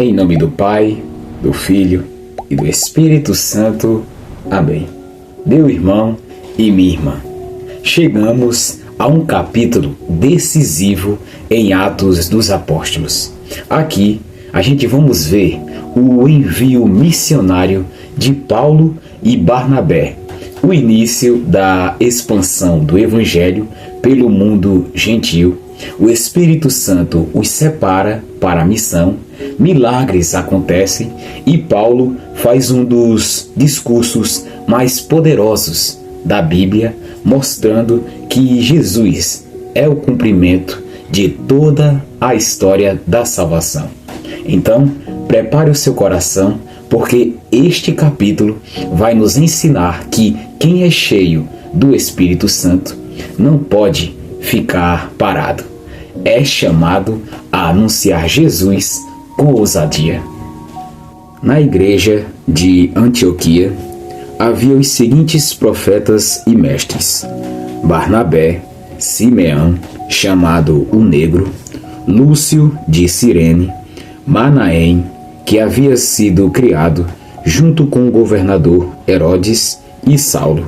Em nome do Pai, do Filho e do Espírito Santo. Amém. Meu irmão e minha irmã, chegamos a um capítulo decisivo em Atos dos Apóstolos. Aqui a gente vamos ver o envio missionário de Paulo e Barnabé, o início da expansão do Evangelho pelo mundo gentil. O Espírito Santo os separa para a missão, milagres acontecem e Paulo faz um dos discursos mais poderosos da Bíblia, mostrando que Jesus é o cumprimento de toda a história da salvação. Então, prepare o seu coração, porque este capítulo vai nos ensinar que quem é cheio do Espírito Santo não pode ficar parado. É chamado a anunciar Jesus com ousadia. Na igreja de Antioquia havia os seguintes profetas e mestres: Barnabé, Simeão, chamado o Negro, Lúcio de Cirene, Manaém, que havia sido criado junto com o governador Herodes, e Saulo.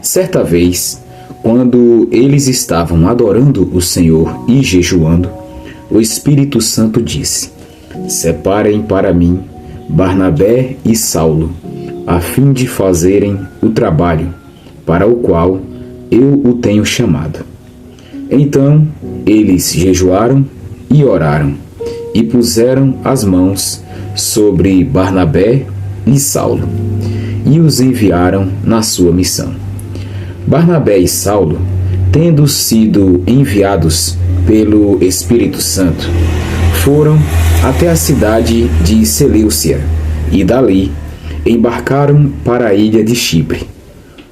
Certa vez, quando eles estavam adorando o Senhor e jejuando, o Espírito Santo disse: Separem para mim Barnabé e Saulo, a fim de fazerem o trabalho para o qual eu o tenho chamado. Então eles jejuaram e oraram, e puseram as mãos sobre Barnabé e Saulo, e os enviaram na sua missão. Barnabé e Saulo, tendo sido enviados pelo Espírito Santo, foram até a cidade de Seleucia e dali embarcaram para a ilha de Chipre.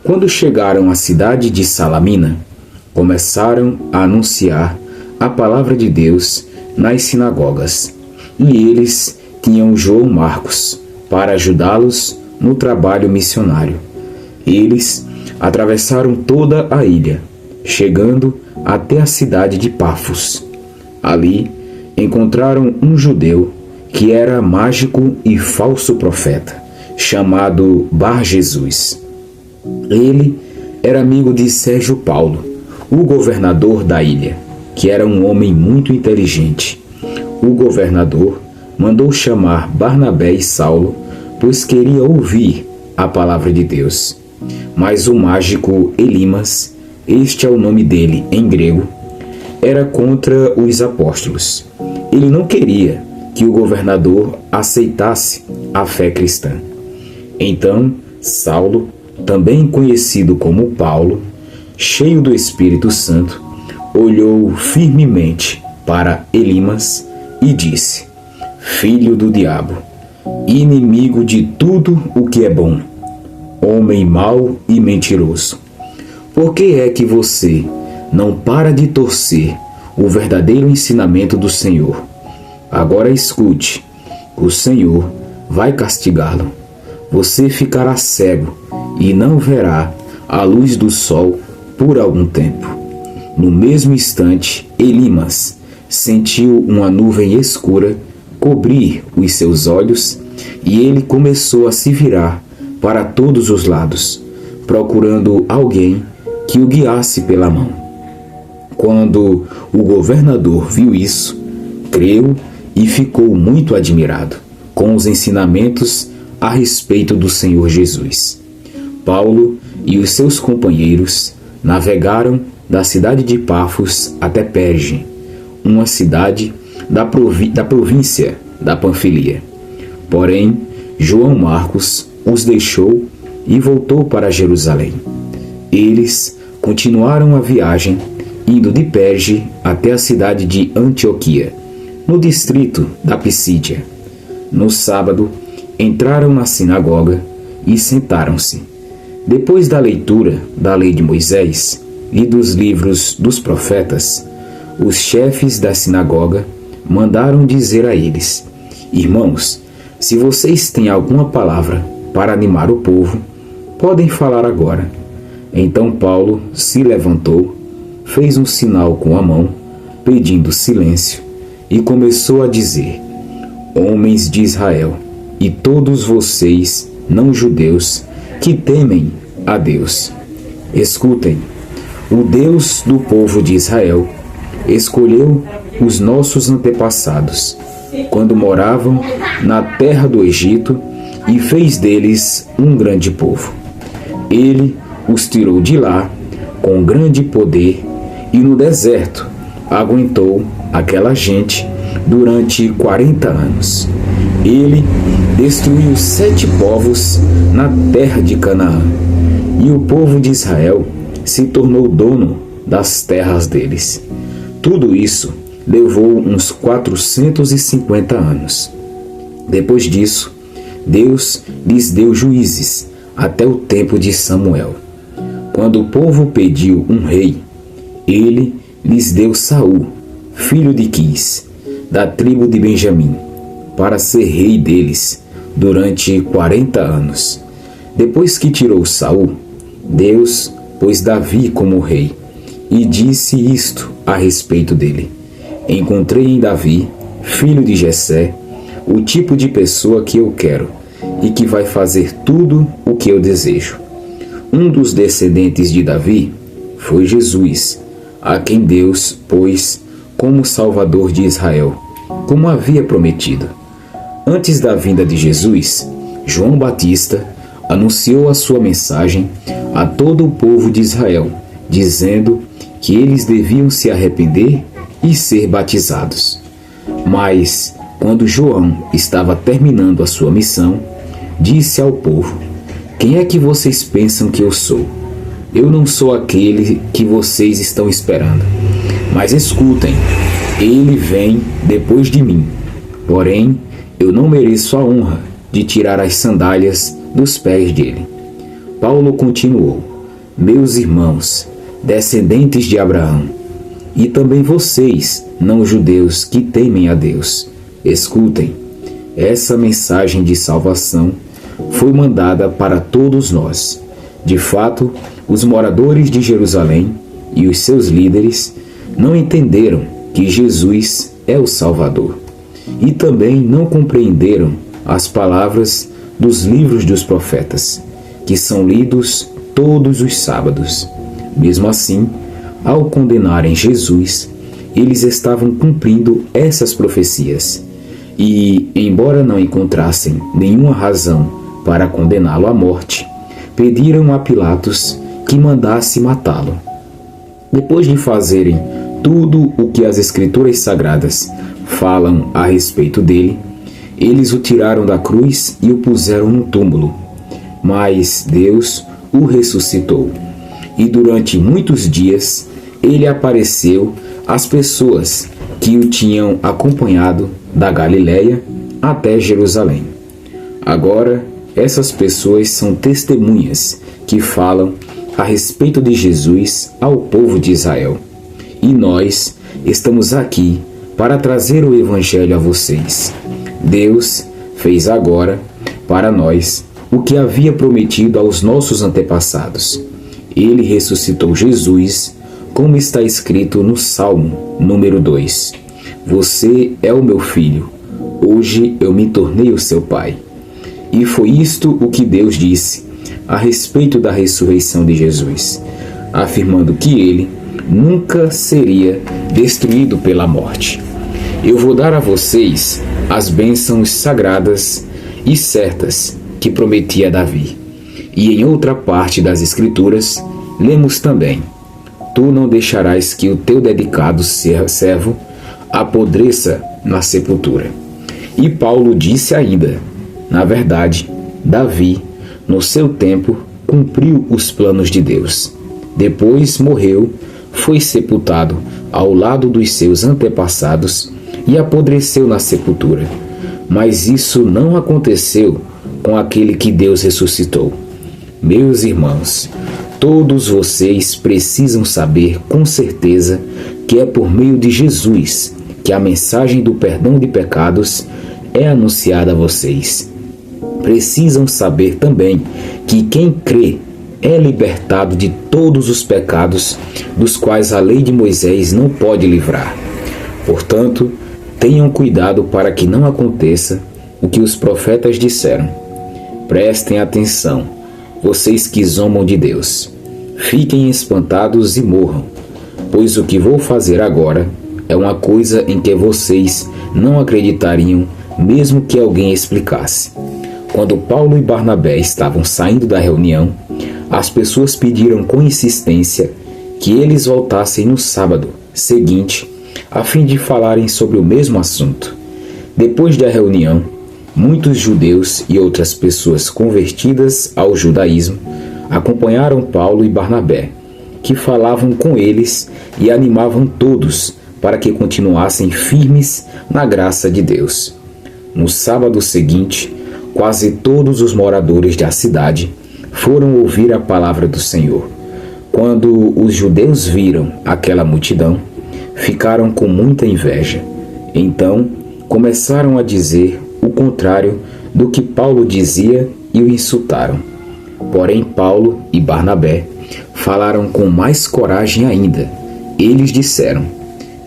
Quando chegaram à cidade de Salamina, começaram a anunciar a palavra de Deus nas sinagogas, e eles tinham João Marcos para ajudá-los no trabalho missionário. Eles atravessaram toda a ilha, chegando até a cidade de Pafos. Ali encontraram um judeu que era mágico e falso profeta, chamado Bar-Jesus. Ele era amigo de Sérgio Paulo, o governador da ilha, que era um homem muito inteligente. O governador mandou chamar Barnabé e Saulo, pois queria ouvir a palavra de Deus. Mas o mágico Elimas, este é o nome dele em grego, era contra os apóstolos. Ele não queria que o governador aceitasse a fé cristã. Então Saulo, também conhecido como Paulo, cheio do Espírito Santo, olhou firmemente para Elimas e disse: Filho do diabo, inimigo de tudo o que é bom, homem mau e mentiroso, por que é que você não para de torcer o verdadeiro ensinamento do Senhor? Agora escute, o Senhor vai castigá-lo. Você ficará cego e não verá a luz do sol por algum tempo. No mesmo instante, Elimas sentiu uma nuvem escura cobrir os seus olhos e ele começou a se virar para todos os lados, procurando alguém que o guiasse pela mão. Quando o governador viu isso, creu e ficou muito admirado com os ensinamentos a respeito do Senhor Jesus. Paulo e os seus companheiros navegaram da cidade de Pafos até Perge, uma cidade da província da Panfilia. Porém, João Marcos os deixou e voltou para Jerusalém. Eles continuaram a viagem, indo de Perge até a cidade de Antioquia, no distrito da Pisídia. No sábado, entraram na sinagoga e sentaram-se. Depois da leitura da lei de Moisés e dos livros dos profetas, os chefes da sinagoga mandaram dizer a eles: Irmãos, se vocês têm alguma palavra para animar o povo, podem falar agora. Então Paulo se levantou, fez um sinal com a mão, pedindo silêncio, e começou a dizer: homens de Israel, e todos vocês, não-judeus, que temem a Deus. Escutem, o Deus do povo de Israel escolheu os nossos antepassados, quando moravam na terra do Egito, e fez deles um grande povo. Ele os tirou de lá com grande poder, e no deserto aguentou aquela gente durante 40 anos. Ele destruiu 7 povos na terra de Canaã, e o povo de Israel se tornou dono das terras deles. Tudo isso levou uns 450 anos. Depois disso, Deus lhes deu juízes até o tempo de Samuel. Quando o povo pediu um rei, ele lhes deu Saul, filho de Quis, da tribo de Benjamim, para ser rei deles durante 40 anos. Depois que tirou Saul, Deus pôs Davi como rei, e disse isto a respeito dele: encontrei em Davi, filho de Jessé, o tipo de pessoa que eu quero, e que vai fazer tudo o que eu desejo. Um dos descendentes de Davi foi Jesus, a quem Deus pôs como Salvador de Israel, como havia prometido. Antes da vinda de Jesus, João Batista anunciou a sua mensagem a todo o povo de Israel, dizendo que eles deviam se arrepender e ser batizados. Mas, quando João estava terminando a sua missão, disse ao povo: quem é que vocês pensam que eu sou? Eu não sou aquele que vocês estão esperando. Mas escutem, ele vem depois de mim. Porém, eu não mereço a honra de tirar as sandálias dos pés dele. Paulo continuou: meus irmãos, descendentes de Abraão, e também vocês, não-judeus que temem a Deus, escutem, essa mensagem de salvação foi mandada para todos nós. De fato, os moradores de Jerusalém e os seus líderes não entenderam que Jesus é o Salvador, e também não compreenderam as palavras dos livros dos profetas, que são lidos todos os sábados. Mesmo assim, ao condenarem Jesus, eles estavam cumprindo essas profecias, e, embora não encontrassem nenhuma razão para condená-lo à morte, pediram a Pilatos que mandasse matá-lo. Depois de fazerem tudo o que as Escrituras Sagradas falam a respeito dele, eles o tiraram da cruz e o puseram no túmulo. Mas Deus o ressuscitou, e durante muitos dias ele apareceu às pessoas que o tinham acompanhado da Galiléia até Jerusalém. Agora, essas pessoas são testemunhas que falam a respeito de Jesus ao povo de Israel. E nós estamos aqui para trazer o Evangelho a vocês. Deus fez agora para nós o que havia prometido aos nossos antepassados. Ele ressuscitou Jesus, como está escrito no Salmo número 2. Você é o meu filho, hoje eu me tornei o seu pai. E foi isto o que Deus disse a respeito da ressurreição de Jesus, afirmando que ele nunca seria destruído pela morte. Eu vou dar a vocês as bênçãos sagradas e certas que prometi a Davi. E em outra parte das Escrituras, lemos também: tu não deixarás que o teu dedicado servo apodreça na sepultura. E Paulo disse ainda: na verdade, Davi, no seu tempo, cumpriu os planos de Deus. Depois morreu, foi sepultado ao lado dos seus antepassados e apodreceu na sepultura. Mas isso não aconteceu com aquele que Deus ressuscitou. Meus irmãos, todos vocês precisam saber com certeza que é por meio de Jesus que a mensagem do perdão de pecados é anunciada a vocês. Precisam saber também que quem crê é libertado de todos os pecados dos quais a lei de Moisés não pode livrar. Portanto, Tenham cuidado para que não aconteça o que os profetas disseram. Prestem atenção, vocês que zombam de Deus. Fiquem espantados e morram, pois o que vou fazer agora é uma coisa em que vocês não acreditariam, mesmo que alguém explicasse. Quando Paulo e Barnabé estavam saindo da reunião, as pessoas pediram com insistência que eles voltassem no sábado seguinte, a fim de falarem sobre o mesmo assunto. Depois da reunião, muitos judeus e outras pessoas convertidas ao judaísmo acompanharam Paulo e Barnabé, que falavam com eles e animavam todos para que continuassem firmes na graça de Deus. No sábado seguinte, quase todos os moradores da cidade foram ouvir a palavra do Senhor. Quando os judeus viram aquela multidão, ficaram com muita inveja. Então, começaram a dizer o contrário do que Paulo dizia e o insultaram. Porém, Paulo e Barnabé falaram com mais coragem ainda. Eles disseram: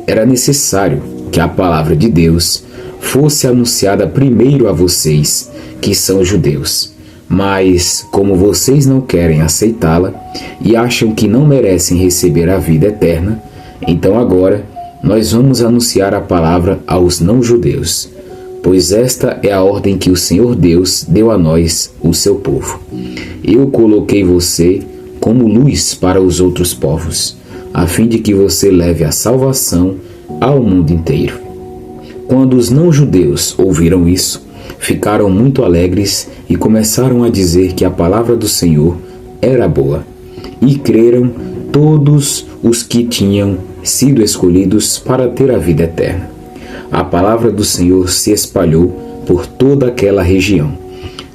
era necessário que a palavra de Deus fosse anunciada primeiro a vocês, que são judeus. Mas, como vocês não querem aceitá-la e acham que não merecem receber a vida eterna, então agora nós vamos anunciar a palavra aos não-judeus, pois esta é a ordem que o Senhor Deus deu a nós, o seu povo. Eu coloquei você como luz para os outros povos, a fim de que você leve a salvação ao mundo inteiro. Quando os não-judeus ouviram isso, ficaram muito alegres e começaram a dizer que a palavra do Senhor era boa. E creram todos os que tinham sido escolhidos para ter a vida eterna. A palavra do Senhor se espalhou por toda aquela região.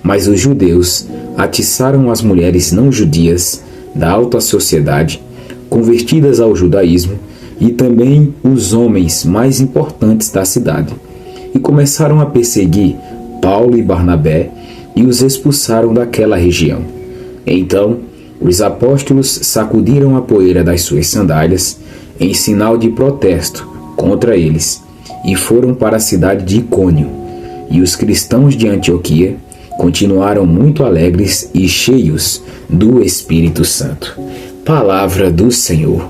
Mas os judeus atiçaram as mulheres não judias da alta sociedade, convertidas ao judaísmo, e também os homens mais importantes da cidade, e começaram a perseguir Paulo e Barnabé e os expulsaram daquela região. Então, os apóstolos sacudiram a poeira das suas sandálias em sinal de protesto contra eles e foram para a cidade de Icônio. E os cristãos de Antioquia continuaram muito alegres e cheios do Espírito Santo. Palavra do Senhor.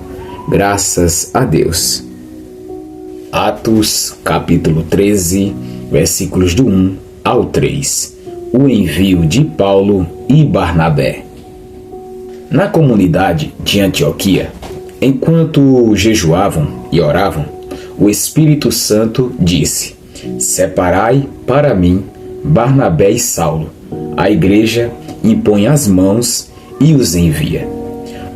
Graças a Deus. Atos, capítulo 13, versículos do 1 ao 3. O envio de Paulo e Barnabé. Na comunidade de Antioquia, enquanto jejuavam e oravam, o Espírito Santo disse: separai para mim Barnabé e Saulo. A igreja impõe as mãos e os envia.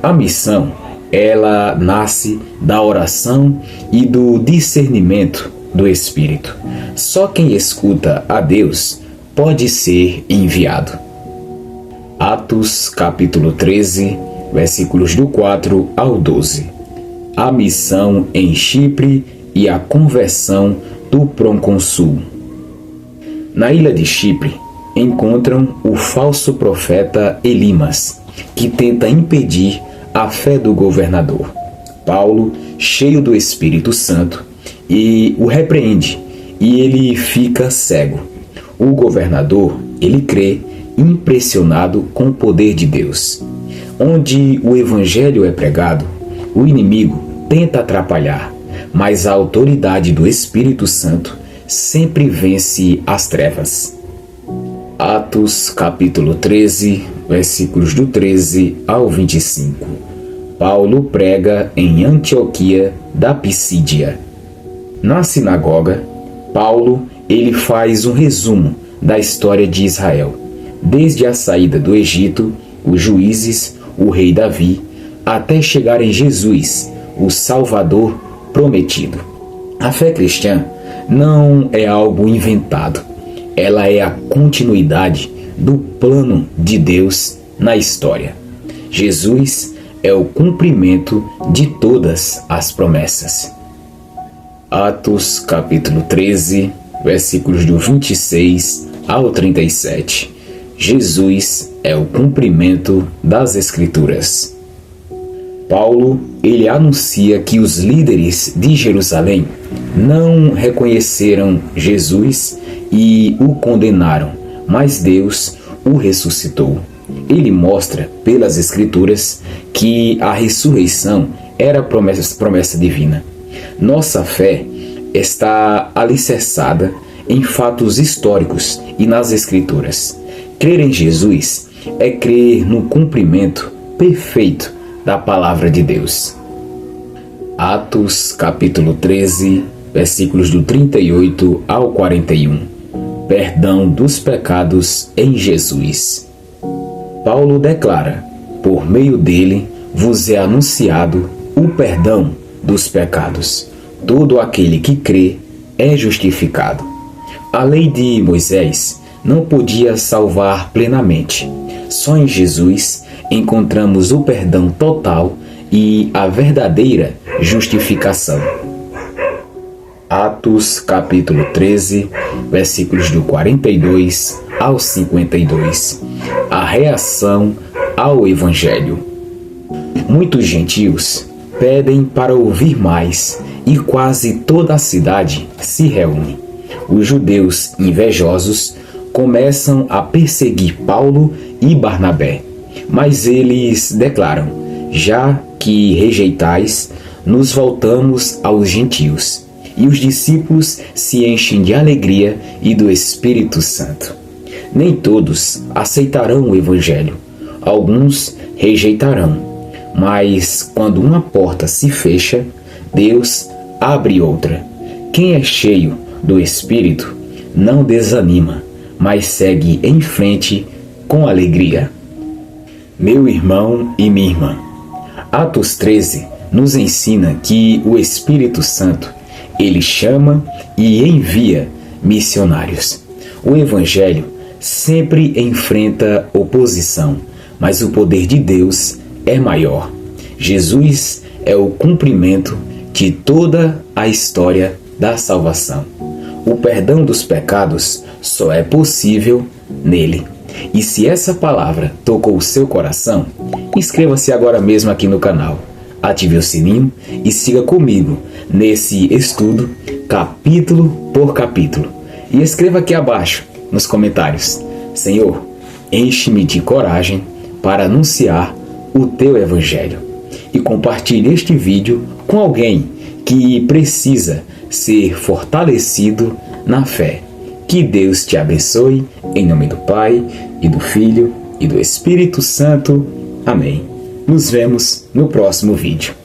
A missão, ela nasce da oração e do discernimento do Espírito. Só quem escuta a Deus pode ser enviado. Atos capítulo 13, versículos do 4 ao 12. A missão em Chipre e a conversão do procônsul. Na ilha de Chipre, encontram o falso profeta Elimas, que tenta impedir a fé do governador. Paulo, cheio do Espírito Santo, e o repreende, e ele fica cego. O governador, ele crê, impressionado com o poder de Deus. Onde o evangelho é pregado, o inimigo tenta atrapalhar, mas a autoridade do Espírito Santo sempre vence as trevas. Atos capítulo 13, versículos do 13 ao 25. Paulo prega em Antioquia da Pisídia. Na sinagoga, Paulo ele faz um resumo da história de Israel, desde a saída do Egito, os juízes, o rei Davi, até chegar em Jesus, o Salvador prometido. A fé cristã não é algo inventado, ela é a continuidade do plano de Deus na história. Jesus é o cumprimento de todas as promessas. Atos capítulo 13, versículos do 26 ao 37. Jesus é o cumprimento das Escrituras. Paulo, ele anuncia que os líderes de Jerusalém não reconheceram Jesus e o condenaram, mas Deus o ressuscitou. Ele mostra pelas Escrituras que a ressurreição era promessa divina. Nossa fé está alicerçada em fatos históricos e nas Escrituras. Crer em Jesus é crer no cumprimento perfeito da palavra de Deus. Atos capítulo 13, versículos do 38 ao 41. Perdão dos pecados em Jesus. Paulo declara: por meio dele vos é anunciado o perdão dos pecados. Todo aquele que crê é justificado. A lei de Moisés não podia salvar plenamente. Só em Jesus encontramos o perdão total e a verdadeira justificação. Atos capítulo 13, versículos do 42 ao 52. A reação ao Evangelho. Muitos gentios pedem para ouvir mais e quase toda a cidade se reúne. Os judeus invejosos começam a perseguir Paulo e Barnabé, mas eles declaram: já que rejeitais, nos voltamos aos gentios. E os discípulos se enchem de alegria e do Espírito Santo. Nem todos aceitarão o Evangelho. Alguns rejeitarão. Mas quando uma porta se fecha, Deus abre outra. Quem é cheio do Espírito não desanima, mas segue em frente com alegria. Meu irmão e minha irmã, Atos 13 nos ensina que o Espírito Santo, ele chama e envia missionários. O Evangelho sempre enfrenta oposição, mas o poder de Deus é maior. Jesus é o cumprimento de toda a história da salvação. O perdão dos pecados só é possível nele. E se essa palavra tocou o seu coração, inscreva-se agora mesmo aqui no canal, ative o sininho e siga comigo nesse estudo capítulo por capítulo. E escreva aqui abaixo nos comentários: Senhor, enche-me de coragem para anunciar o teu Evangelho. E compartilhe este vídeo com alguém que precisa ser fortalecido na fé. Que Deus te abençoe, em nome do Pai, e do Filho, e do Espírito Santo. Amém. Nos vemos no próximo vídeo.